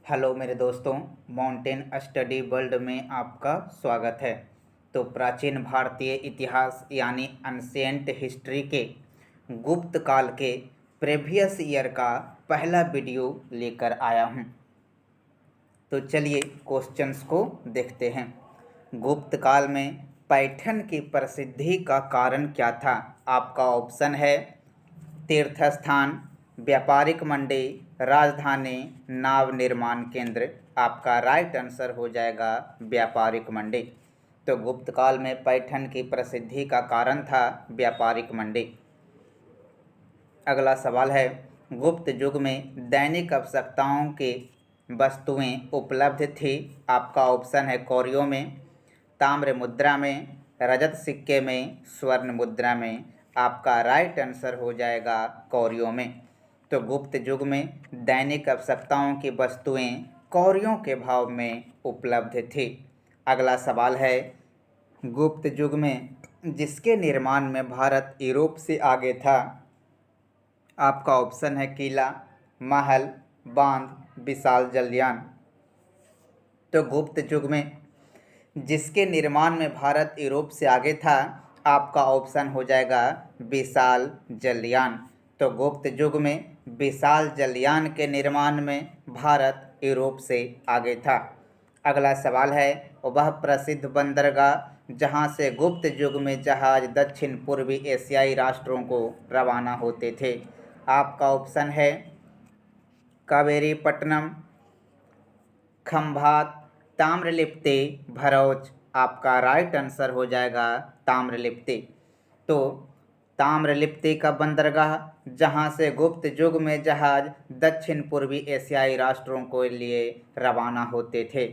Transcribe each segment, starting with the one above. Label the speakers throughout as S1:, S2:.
S1: Hello मेरे दोस्तों, mountain study world में आपका स्वागत है। तो प्राचीन भारतीय इतिहास यानी एंशिएंट हिस्ट्री के गुप्त काल के प्रीवियस ईयर का पहला वीडियो लेकर आया हूँ। तो चलिए क्वेश्चंस को देखते हैं। गुप्त काल में पैठन की प्रसिद्धि का कारण क्या था? आपका ऑप्शन है तीर्थ स्थान, व्यापारिक मंडी, राजधानी, नाव निर्माण केंद्र। आपका राइट आंसर हो जाएगा व्यापारिक मंडी। तो गुप्त काल में पैठन की प्रसिद्धि का कारण था व्यापारिक मंडी। अगला सवाल है, गुप्त युग में दैनिक आवश्यकताओं की वस्तुएं उपलब्ध थी। आपका ऑप्शन है कौड़ियों में, ताम्र मुद्रा में, रजत सिक्के में, स्वर्ण मुद्रा में। आपका राइट आंसर हो जाएगा कौड़ियों में। तो गुप्त युग में दैनिक आवश्यकताओं की वस्तुएं कौड़ियों के भाव में उपलब्ध थी। अगला सवाल है, गुप्त युग में जिसके निर्माण में भारत यूरोप से आगे था। आपका ऑप्शन है किला, महल, बांध, विशाल जलयान। तो गुप्त युग में जिसके निर्माण में भारत यूरोप से आगे था, आपका ऑप्शन हो जाएगा विशाल जलयान। तो गुप्त युग में विशाल जलयान के निर्माण में भारत यूरोप से आगे था। अगला सवाल है, वह प्रसिद्ध बंदरगाह जहां से गुप्त युग में जहाज दक्षिण पूर्वी एशियाई राष्ट्रों को रवाना होते थे। आपका ऑप्शन है कावेरीपट्टनम, खंभात, ताम्रलिप्ति, भरूच। आपका राइट आंसर हो जाएगा ताम्रलिप्ति। तो ताम्रलिप्ति का बंदरगाह जहां से गुप्त युग में जहाज दक्षिण पूर्वी एशियाई राष्ट्रों को लिए रवाना होते थे।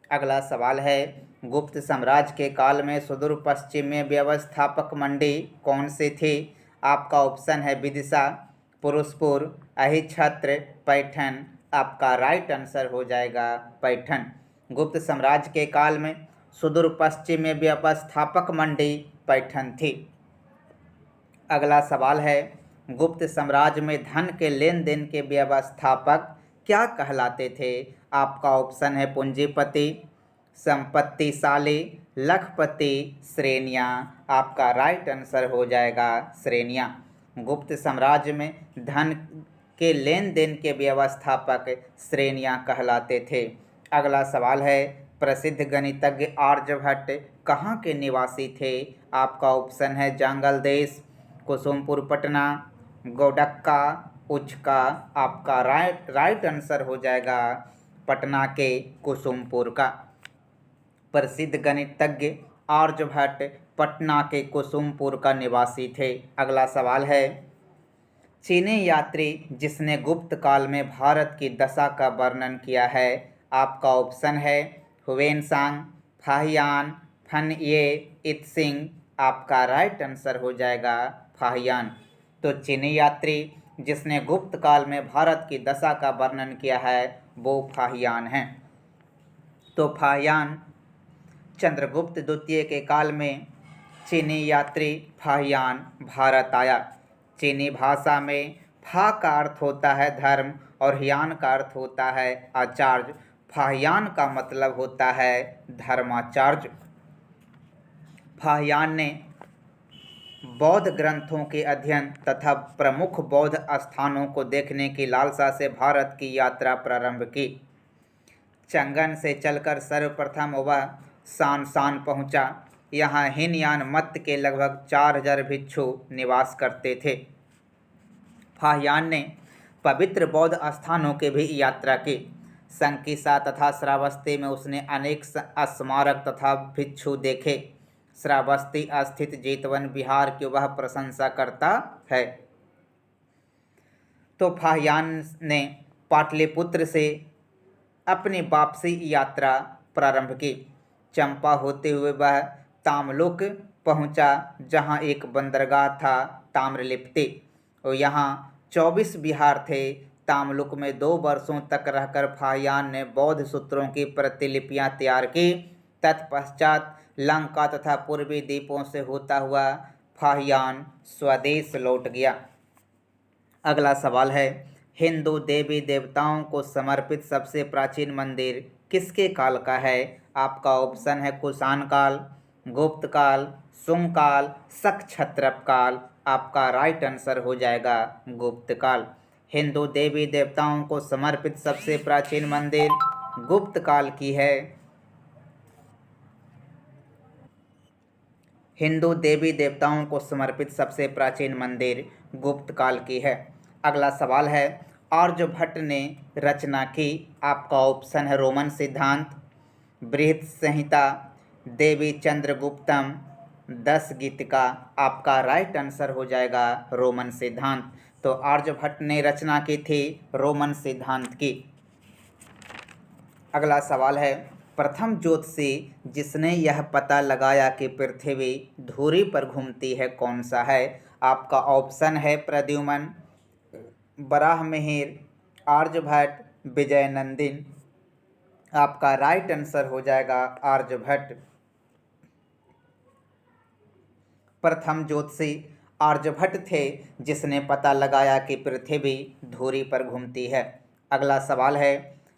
S1: अगला सवाल है, गुप्त साम्राज्य के काल में सुदूर पश्चिम में व्यवस्थापक मंडी कौन सी थी? आपका ऑप्शन है विदिशा, पुरुषपुर, अहिच्छत्र, पैठन। आपका राइट आंसर हो जाएगा पैठन। गुप्त साम्राज्य के काल में सुदूर पश्चिम में व्यवस्थापक मंडी पैठन थी। अगला सवाल है, गुप्त साम्राज्य में धन के लेन देन के व्यवस्थापक क्या कहलाते थे? आपका ऑप्शन है पूंजीपति, संपत्तिशाली, लखपति, श्रेणियाँ। आपका राइट आंसर हो जाएगा श्रेणियाँ। गुप्त साम्राज्य में धन के लेन देन के व्यवस्थापक श्रेणियाँ कहलाते थे। अगला सवाल है, प्रसिद्ध गणितज्ञ आर्यभट्ट कहाँ के निवासी थे? आपका ऑप्शन है जांगल देश, कुसुमपुर पटना, गोडक्का, उचका। आपका राइट आंसर हो जाएगा पटना के कुसुमपुर का। प्रसिद्ध गणितज्ञ आर्यभट्ट पटना के कुसुमपुर का निवासी थे। अगला सवाल है, चीनी यात्री जिसने गुप्त काल में भारत की दशा का वर्णन किया है। आपका ऑप्शन है हुएनसांग, फाहियान, फनये, इत्सिंग। आपका राइट आंसर हो जाएगा फाहियान। तो चीनी यात्री जिसने गुप्त काल में भारत की दशा का वर्णन किया है वो फाहियान हैं। तो फाहियान चंद्रगुप्त द्वितीय के काल में चीनी यात्री फाहियान भारत आया। चीनी भाषा में फा का अर्थ होता है धर्म और हियान का अर्थ होता है आचार्य। फाहियान का मतलब होता है धर्माचार्य। फाहियान ने बौद्ध ग्रंथों के अध्ययन तथा प्रमुख बौद्ध स्थानों को देखने की लालसा से भारत की यात्रा प्रारंभ की। चंगन से चलकर सर्वप्रथम वह शानशान पहुंचा। यहाँ हीनयान मत के लगभग 4000 भिक्षु निवास करते थे। फाहियान ने पवित्र बौद्ध स्थानों की भी यात्रा की। संकिसा तथा श्रावस्ती में उसने अनेक स्मारक तथा भिक्षु देखे। श्रावस्ती स्थित जेतवन विहार की वह प्रशंसा करता है। तो फाहियान ने पाटलिपुत्र से अपनी वापसी यात्रा प्रारंभ की। चंपा होते हुए वह ताम्लुक पहुंचा जहां एक बंदरगाह था ताम्रलिप्ति और यहाँ 24 विहार थे। ताम्लुक में 2 वर्षों तक रहकर फाहियान ने बौद्ध सूत्रों की प्रतिलिपियां तैयार की। तत्पश्चात लंका तथा पूर्वी द्वीपों से होता हुआ फाहियान स्वदेश लौट गया। अगला सवाल है, हिंदू देवी देवताओं को समर्पित सबसे प्राचीन मंदिर किसके काल का है? आपका ऑप्शन है कुषाण काल, गुप्त काल, शुंग काल, शक क्षत्रप काल। आपका राइट आंसर हो जाएगा गुप्त काल। हिंदू देवी देवताओं को समर्पित सबसे प्राचीन मंदिर गुप्त काल की है। हिंदू देवी देवताओं को समर्पित सबसे प्राचीन मंदिर गुप्त काल की है। अगला सवाल है, आर्यभट्ट ने रचना की। आपका ऑप्शन है रोमन सिद्धांत, बृहत संहिता, देवी चंद्रगुप्तम, 10 गीतिका। आपका राइट आंसर हो जाएगा रोमन सिद्धांत। तो आर्यभट्ट ने रचना की थी रोमन सिद्धांत की। अगला सवाल है, प्रथम ज्योतिषी जिसने यह पता लगाया कि पृथ्वी धुरी पर घूमती है कौन सा है? आपका ऑप्शन है प्रद्युम्न, बराहमिहिर, आर्यभट्ट, विजयनंदिन। आपका राइट आंसर हो जाएगा आर्यभट्ट। प्रथम ज्योतिषी आर्यभट्ट थे जिसने पता लगाया कि पृथ्वी धुरी पर घूमती है। अगला सवाल है,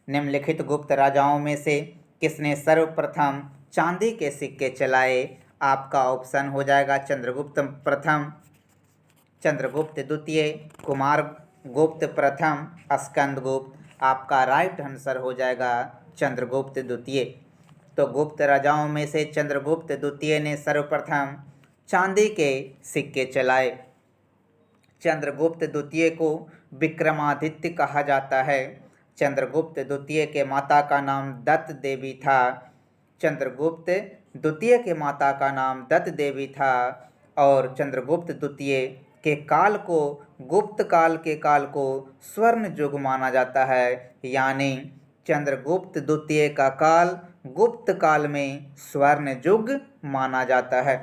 S1: निम्नलिखित गुप्त राजाओं में से किसने सर्वप्रथम चांदी के सिक्के चलाए? आपका ऑप्शन हो जाएगा चंद्रगुप्त प्रथम, चंद्रगुप्त द्वितीय, कुमारगुप्त प्रथम, स्कंदगुप्त। आपका राइट आंसर हो जाएगा चंद्रगुप्त द्वितीय। तो गुप्त राजाओं में से चंद्रगुप्त द्वितीय ने सर्वप्रथम चांदी के सिक्के चलाए। चंद्रगुप्त द्वितीय को विक्रमादित्य कहा जाता है। चंद्रगुप्त द्वितीय के माता का नाम दत्त देवी था। चंद्रगुप्त द्वितीय के माता का नाम दत्त देवी था और चंद्रगुप्त द्वितीय के काल को, गुप्त काल के काल को स्वर्ण युग माना जाता है, यानी चंद्रगुप्त द्वितीय का काल गुप्त काल में स्वर्ण युग माना जाता है।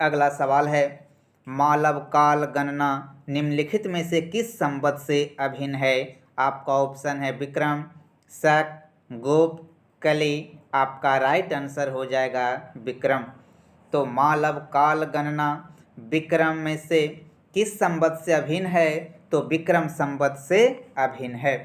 S1: अगला सवाल है, मालव काल गणना निम्नलिखित में से किस संवत से अभिन्न है? आपका ऑप्शन है विक्रम, शक, गुप्त, कली। आपका राइट आंसर हो जाएगा विक्रम। तो मालव काल गणना विक्रम में से किस संवत से अभिन्न है? तो विक्रम संवत से अभिन्न है।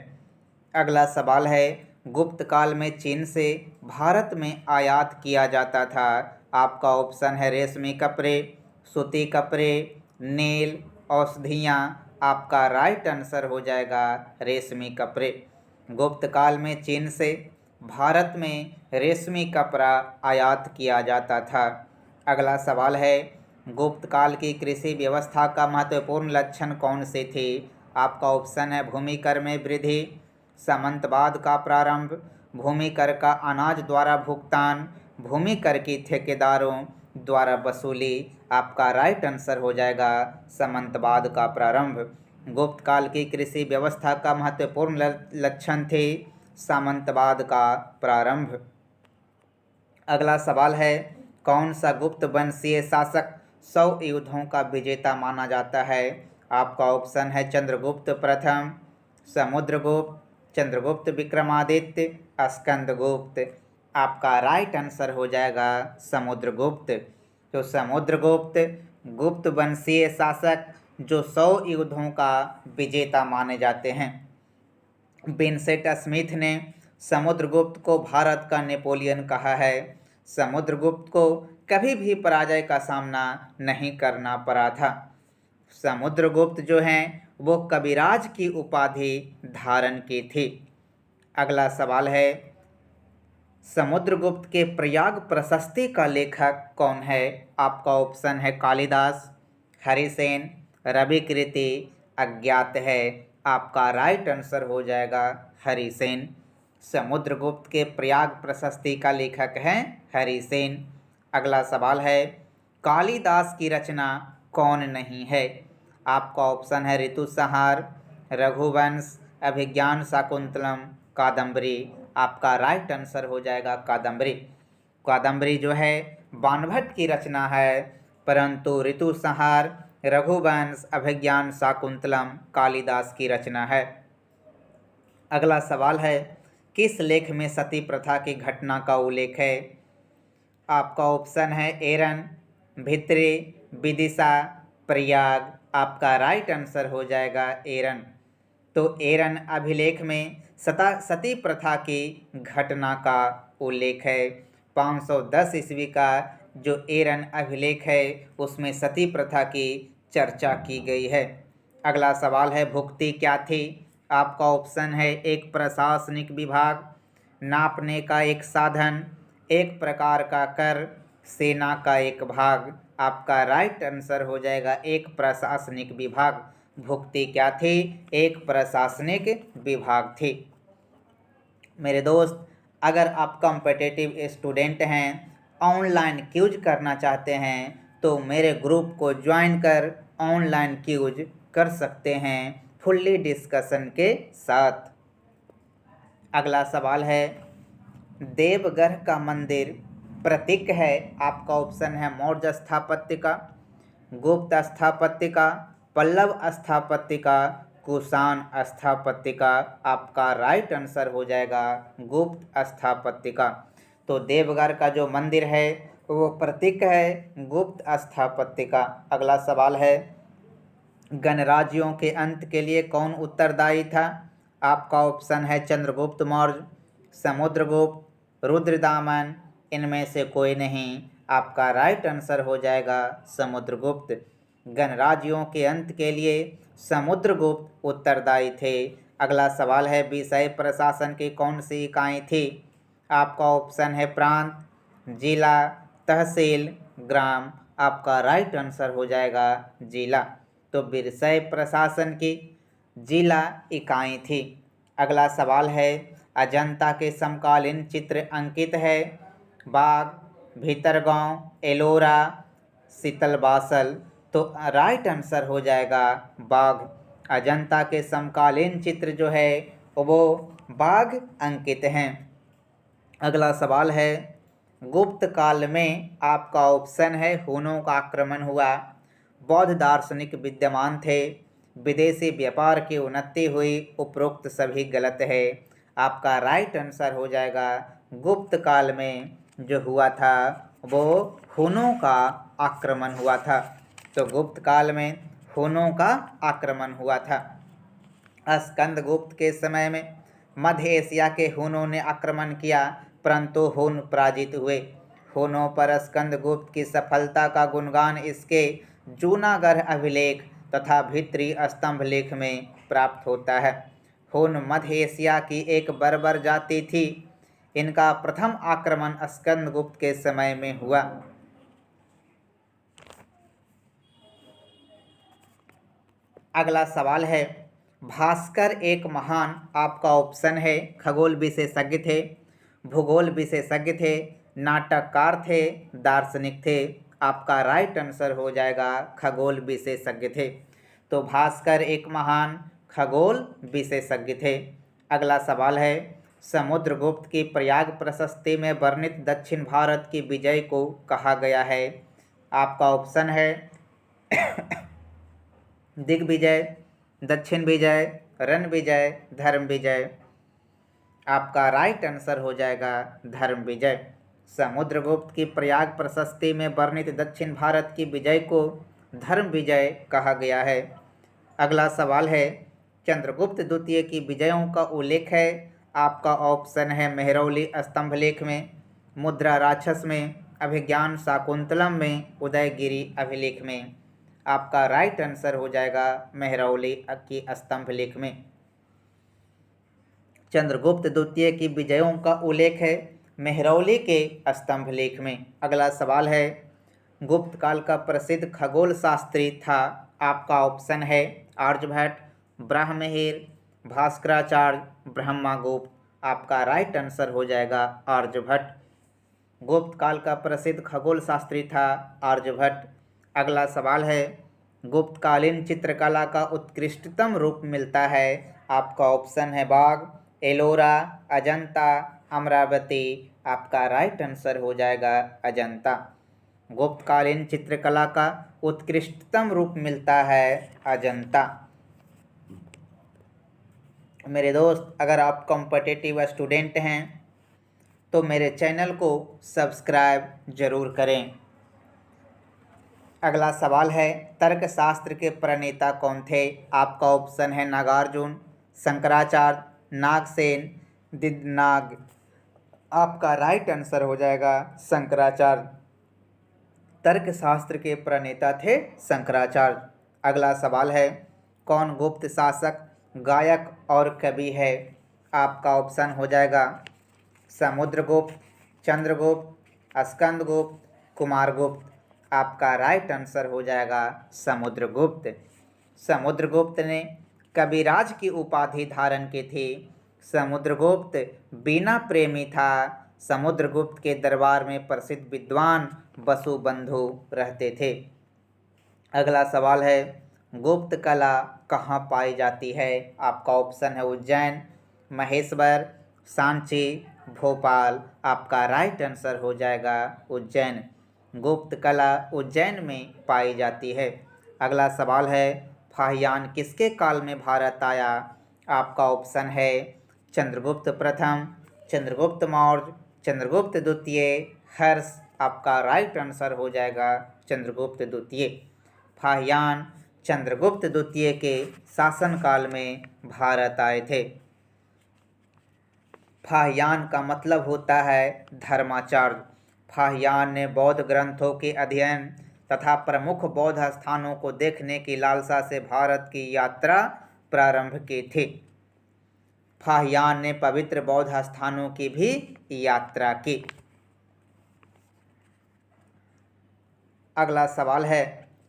S1: अगला सवाल है, गुप्त काल में चीन से भारत में आयात किया जाता था। आपका ऑप्शन है रेशमी कपड़े, सूती कपड़े, नील, औषधियाँ। आपका राइट आंसर हो जाएगा रेशमी कपड़े। गुप्त काल में चीन से भारत में रेशमी कपड़ा आयात किया जाता था। अगला सवाल है, गुप्त काल की कृषि व्यवस्था का महत्वपूर्ण लक्षण कौन से थे? आपका ऑप्शन है भूमि कर में वृद्धि, सामंतवाद का प्रारंभ, भूमि कर का अनाज द्वारा भुगतान, भूमि कर की ठेकेदारों द्वारा वसूली। आपका राइट आंसर हो जाएगा सामंतवाद का प्रारंभ। गुप्त काल की कृषि व्यवस्था का महत्वपूर्ण लक्षण थे सामंतवाद का प्रारंभ। अगला सवाल है, कौन सा गुप्त वंशीय शासक 100 युद्धों का विजेता माना जाता है? आपका ऑप्शन है चंद्रगुप्त प्रथम, समुद्रगुप्त, चंद्रगुप्त विक्रमादित्य, स्कंदगुप्त। आपका राइट आंसर हो जाएगा समुद्रगुप्त। तो समुद्रगुप्त गुप्त वंशीय शासक जो 100 युद्धों का विजेता माने जाते हैं। विंसेंट स्मिथ ने समुद्रगुप्त को भारत का नेपोलियन कहा है। समुद्रगुप्त को कभी भी पराजय का सामना नहीं करना पड़ा था। समुद्रगुप्त जो हैं वो कविराज की उपाधि धारण की थी। अगला सवाल है, समुद्रगुप्त के प्रयाग प्रशस्ति का लेखक कौन है? आपका ऑप्शन है कालिदास, हरिसेन, रविकृति, अज्ञात है। आपका राइट आंसर हो जाएगा हरिसेन। समुद्रगुप्त के प्रयाग प्रशस्ति का लेखक हैं हरिसेन। अगला सवाल है, कालिदास की रचना कौन नहीं है? आपका ऑप्शन है ऋतुसंहार, रघुवंश, अभिज्ञान शाकुंतलम, कादम्बरी। आपका राइट आंसर हो जाएगा कादम्बरी। कादम्बरी जो है बाणभट्ट की रचना है, परंतु ऋतुसंहार, रघुवंश, अभिज्ञान शाकुंतलम कालिदास की रचना है। अगला सवाल है, किस लेख में सती प्रथा की घटना का उल्लेख है? आपका ऑप्शन है एरन, भित्री, विदिशा, प्रयाग। आपका राइट आंसर हो जाएगा एरन। तो एरन अभिलेख में सती प्रथा की घटना का उल्लेख है। 510 ईस्वी का जो एरन अभिलेख है उसमें सती प्रथा की चर्चा की गई है। अगला सवाल है, भुक्ति क्या थी? आपका ऑप्शन है एक प्रशासनिक विभाग, नापने का एक साधन, एक प्रकार का कर, सेना का एक भाग। आपका राइट आंसर हो जाएगा एक प्रशासनिक विभाग। भुक्ति क्या थी? एक प्रशासनिक विभाग थी। मेरे दोस्त, अगर आप कॉम्पिटिटिव स्टूडेंट हैं, ऑनलाइन क्यूज करना चाहते हैं, तो मेरे ग्रुप को ज्वाइन कर ऑनलाइन क्यूज कर सकते हैं फुल्ली डिस्कशन के साथ। अगला सवाल है, देवगढ़ का मंदिर प्रतीक है। आपका ऑप्शन है मौर्य स्थापत्य का, गुप्त स्थापत्य का, पल्लव स्थापत्य का, कुषाण स्थापत्य का। आपका राइट आंसर हो जाएगा गुप्त स्थापत्य का। तो देवगढ़ का जो मंदिर है वो प्रतीक है गुप्त स्थापत्य का। अगला सवाल है, गणराज्यों के अंत के लिए कौन उत्तरदायी था? आपका ऑप्शन है चंद्रगुप्त मौर्य, समुद्रगुप्त, रुद्रदामन, इनमें से कोई नहीं। आपका राइट आंसर हो जाएगा समुद्रगुप्त। गणराज्यों के अंत के लिए समुद्रगुप्त उत्तरदायी थे। अगला सवाल है, विषय प्रशासन की कौन सी इकाई थी? आपका ऑप्शन है प्रांत, जिला, तहसील, ग्राम। आपका राइट आंसर हो जाएगा जिला। तो विषय प्रशासन की जिला इकाई थी। अगला सवाल है, अजंता के समकालीन चित्र अंकित है। बाघ, भीतरगांव, एलोरा, शीतलवासल। तो राइट आंसर हो जाएगा बाघ। अजंता के समकालीन चित्र जो है वो बाघ अंकित हैं। अगला सवाल है, गुप्त काल में आपका ऑप्शन है हुनों का आक्रमण हुआ, बौद्ध दार्शनिक विद्यमान थे, विदेशी व्यापार की उन्नति हुई। उपरोक्त सभी गलत है। आपका राइट आंसर हो जाएगा गुप्त काल में जो हुआ था वो हुनों का आक्रमण हुआ था। तो गुप्त काल में हुनों का आक्रमण हुआ था। स्कंदगुप्त के समय में मध्य एशिया के हुनों ने आक्रमण किया, परंतु हुन पराजित हुए। हुनों पर स्कंदगुप्त की सफलता का गुणगान इसके जूनागढ़ अभिलेख तथा भित्री स्तंभ लेख में प्राप्त होता है। हुन मध्य एशिया की एक बर्बर जाति थी। इनका प्रथम आक्रमण स्कंदगुप्त के समय में हुआ। अगला सवाल है, भास्कर एक महान, आपका ऑप्शन है खगोल विशेषज्ञ थे, भूगोल विशेषज्ञ थे, नाटककार थे, दार्शनिक थे। आपका राइट आंसर हो जाएगा खगोल विशेषज्ञ थे। तो भास्कर एक महान खगोल विशेषज्ञ थे। अगला सवाल है, समुद्रगुप्त की प्रयाग प्रशस्ति में वर्णित दक्षिण भारत की विजय को कहा गया है। आपका ऑप्शन है दिग्विजय, दक्षिण विजय, रण विजय, धर्म विजय। आपका राइट आंसर हो जाएगा धर्म विजय। समुद्रगुप्त की प्रयाग प्रशस्ति में वर्णित दक्षिण भारत की विजय को धर्म विजय कहा गया है। अगला सवाल है, चंद्रगुप्त द्वितीय की विजयों का उल्लेख है। आपका ऑप्शन है मेहरौली स्तंभलेख में, मुद्रा राक्षस में, अभिज्ञान शाकुंतलम में, उदयगिरी अभिलेख में। आपका राइट आंसर हो जाएगा मेहरौली की स्तंभलेख में। चंद्रगुप्त द्वितीय की विजयों का उल्लेख है मेहरौली के स्तंभलेख में। अगला सवाल है, गुप्त काल का प्रसिद्ध खगोल शास्त्री था। आपका ऑप्शन है आर्यभट्ट, ब्रह्ममिहिर, भास्कराचार्य, ब्रह्मगुप्त। आपका राइट आंसर हो जाएगा आर्यभट्ट। गुप्त काल का प्रसिद्ध खगोल शास्त्री था आर्यभट्ट। अगला सवाल है, गुप्तकालीन चित्रकला का उत्कृष्टतम रूप मिलता है। आपका ऑप्शन है बाघ, एलोरा, अजंता, अमरावती। आपका राइट आंसर हो जाएगा अजंता। गुप्तकालीन चित्रकला का उत्कृष्टतम रूप मिलता है अजंता। मेरे दोस्त, अगर आप कॉम्पिटिटिव स्टूडेंट हैं तो मेरे चैनल को सब्सक्राइब जरूर करें। अगला सवाल है, तर्कशास्त्र के प्रणेता कौन थे? आपका ऑप्शन है नागार्जुन, शंकराचार्य, नागसेन, दिदनाग। आपका राइट आंसर हो जाएगा शंकराचार्य। तर्कशास्त्र के प्रणेता थे शंकराचार्य। अगला सवाल है, कौन गुप्त शासक, गायक और कवि है? आपका ऑप्शन हो जाएगा समुद्रगुप्त, चंद्रगुप्त, स्कंदगुप्त, कुमारगुप्त। आपका राइट आंसर हो जाएगा समुद्रगुप्त। समुद्रगुप्त ने कविराज की उपाधि धारण की थी। समुद्रगुप्त बीना प्रेमी था। समुद्रगुप्त के दरबार में प्रसिद्ध विद्वान वसुबंधु रहते थे। अगला सवाल है, गुप्त कला कहाँ पाई जाती है? आपका ऑप्शन है उज्जैन, महेश्वर, सांची, भोपाल। आपका राइट आंसर हो जाएगा उज्जैन। गुप्त कला उज्जैन में पाई जाती है। अगला सवाल है, फाहियान किसके काल में भारत आया? आपका ऑप्शन है चंद्रगुप्त प्रथम, चंद्रगुप्त मौर्य, चंद्रगुप्त द्वितीय, हर्ष। आपका राइट आंसर हो जाएगा चंद्रगुप्त द्वितीय। फाहियान चंद्रगुप्त द्वितीय के शासनकाल में भारत आए थे। फाहियान का मतलब होता है धर्माचार्य। फाहियान ने बौद्ध ग्रंथों के अध्ययन तथा प्रमुख बौद्ध स्थानों को देखने की लालसा से भारत की यात्रा प्रारंभ की थी। फाहियान ने पवित्र बौद्ध स्थानों की भी यात्रा की। अगला सवाल है,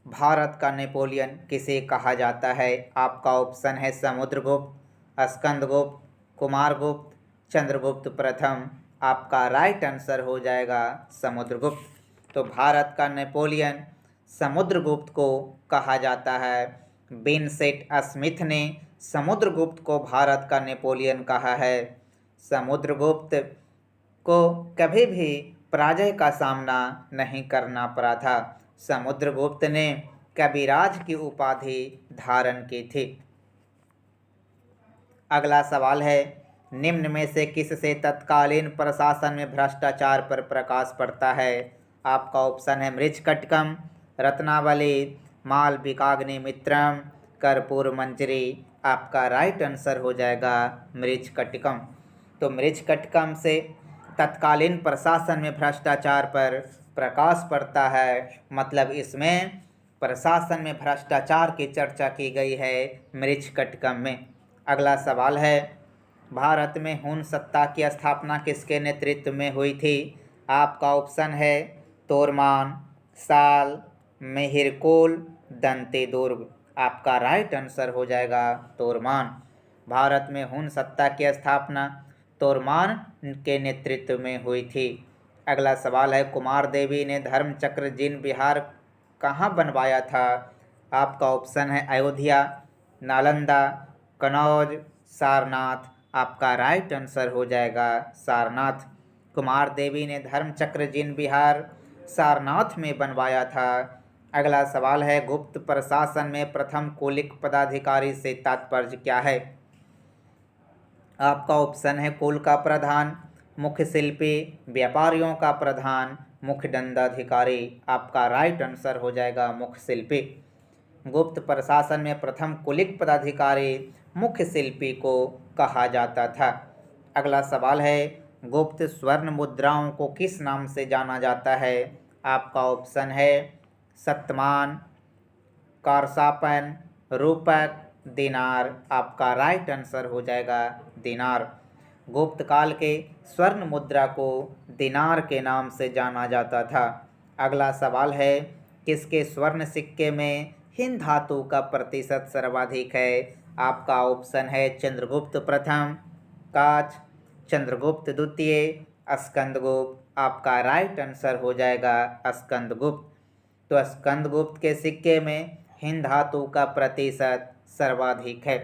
S1: भारत का नेपोलियन किसे कहा जाता है? आपका ऑप्शन है समुद्रगुप्त, स्कंदगुप्त, कुमारगुप्त, चंद्रगुप्त प्रथम। आपका राइट आंसर हो जाएगा समुद्रगुप्त। तो भारत का नेपोलियन समुद्रगुप्त को कहा जाता है। विनसेंट स्मिथ ने समुद्रगुप्त को भारत का नेपोलियन कहा है। समुद्रगुप्त को कभी भी पराजय का सामना नहीं करना पड़ा था। समुद्रगुप्त ने कविराज की उपाधि धारण की थी। अगला सवाल है, निम्न में से किससे तत्कालीन प्रशासन में भ्रष्टाचार पर प्रकाश पड़ता है? आपका ऑप्शन है मृच्छकटिकम, रत्नावली, मालविकाग्निमित्रम, कर्पूर मंजरी। आपका राइट आंसर हो जाएगा मृच्छकटिकम। तो मृच्छकटिकम से तत्कालीन प्रशासन में भ्रष्टाचार पर प्रकाश पड़ता है। मतलब इसमें प्रशासन में भ्रष्टाचार की चर्चा की गई है मृच्छकटिकम में। अगला सवाल है, भारत में हूण सत्ता की स्थापना किसके नेतृत्व में हुई थी? आपका ऑप्शन है तोरमान, साल, मिहिरकोल, दंतेदुर्ग। आपका राइट आंसर हो जाएगा तोरमान। भारत में हूण सत्ता की स्थापना तोरमान के नेतृत्व में हुई थी। अगला सवाल है, कुमार देवी ने धर्मचक्र जिन विहार कहाँ बनवाया था? आपका ऑप्शन है अयोध्या, नालंदा, कनौज, सारनाथ। आपका राइट आंसर हो जाएगा सारनाथ। कुमार देवी ने धर्मचक्र जिन विहार सारनाथ में बनवाया था। अगला सवाल है, गुप्त प्रशासन में प्रथम कुलिक पदाधिकारी से तात्पर्य क्या है? आपका ऑप्शन है कुल का प्रधान, मुख्य शिल्पी, व्यापारियों का प्रधान, मुख्य दंडाधिकारी। आपका राइट आंसर हो जाएगा मुख्य शिल्पी। गुप्त प्रशासन में प्रथम कुलिक पदाधिकारी मुख्य शिल्पी को कहा जाता था। अगला सवाल है, गुप्त स्वर्ण मुद्राओं को किस नाम से जाना जाता है? आपका ऑप्शन है शतमान, कारसापन, रूपक, दिनार। आपका राइट आंसर हो जाएगा दिनार। गुप्त काल के स्वर्ण मुद्रा को दिनार के नाम से जाना जाता था। अगला सवाल है, किसके स्वर्ण सिक्के में हिंद धातु का प्रतिशत सर्वाधिक है? आपका ऑप्शन है चंद्रगुप्त प्रथम, काच, चंद्रगुप्त द्वितीय, स्कंदगुप्त। आपका राइट आंसर हो जाएगा स्कंदगुप्त। तो स्कंदगुप्त के सिक्के में हिंद धातु का प्रतिशत सर्वाधिक है।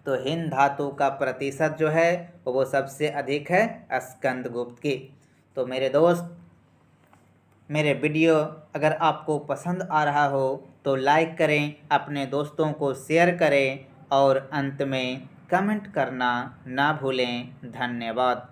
S1: तो हिंद धातु का प्रतिशत जो है वो सबसे अधिक है स्कंदगुप्त की। तो मेरे दोस्त, मेरे वीडियो अगर आपको पसंद आ रहा हो तो लाइक करें, अपने दोस्तों को शेयर करें और अंत में कमेंट करना ना भूलें। धन्यवाद।